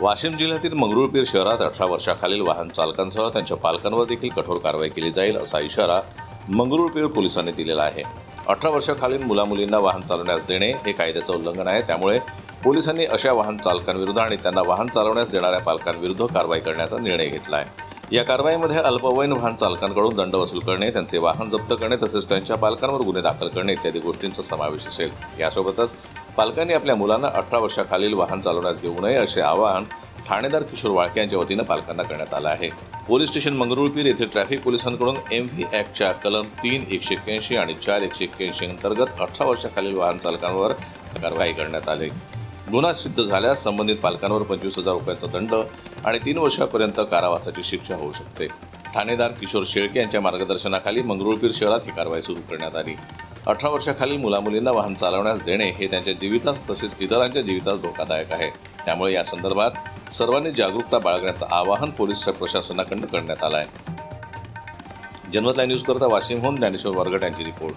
वाशिम जिल्ह्यातील मंगरुळपीर शहरात 18 वर्षाखालील वाहन चालकांसह त्यांच्या पालकांवर देखील कठोर कारवाई केली जाईल असा इशारा मंगरुळपीर पोलिसांनी दिलेला आहे। 18 वर्षाखालील मुलामुलींना वाहन चालवण्यास देणे हे कायद्याचे उल्लंघन आहे। त्यामुळे पोलिसांनी अशा वाहन चालकांविरुद्ध आणि त्यांना वाहन चालवण्यास देणाऱ्या पालकांविरुद्ध कारवाई करण्याचा निर्णय घेतला आहे। या कारवाईमध्ये अल्पवयीन वाहन चालकांकडून दंड वसूल करणे, त्यांचे वाहन जप्त करणे तसेच त्यांच्या पालकांवर गुन्हे दाखल करणे इत्यादी गोष्टींचा समावेश असेल। यासोबतच पालकांनी आपल्या मुलांना 18 वर्षाखालील वाहन चालवण्यास देऊ नये असे आवाहन ठाणेदार किशोर वाळके यांच्या वतीने पालकांना करण्यात आलं आहे। पोलीस स्टेशन मंगरुळपीर येथे ट्रॅफिक पोलिसांकडून MV ॲक्टच्या कलम 3(181) आणि 4(181) अंतर्गत 18 वर्षाखालील वाहन चालकांवर कारवाई करण्यात आली। गुन्हा सिद्ध झाल्यास संबंधित पालकांवर 25,000 रुपयांचा दंड आणि 3 वर्षापर्यंत कारावासाची शिक्षा होऊ शकते। ठाणेदार किशोर शेळके यांच्या मार्गदर्शनाखाली मंगरुळपीर शहरात ही कारवाई सुरू करण्यात आली। 18 वर्षाखालील मुलामुलींना वाहन चालवण्यास देणे हे त्यांच्या जीवितास तसेच इतरांच्या जीवितास धोकादायक आहे। त्यामुळे या संदर्भात सर्वांनी जागरूकता बाळगण्याचं आवाहन पोलीस प्रशासनाकडून करण्यात आलं आहे। जनमत लाईव्ह न्यूज करता वाशिमहून ज्ञानेश्वर वरगट यांची रिपोर्ट।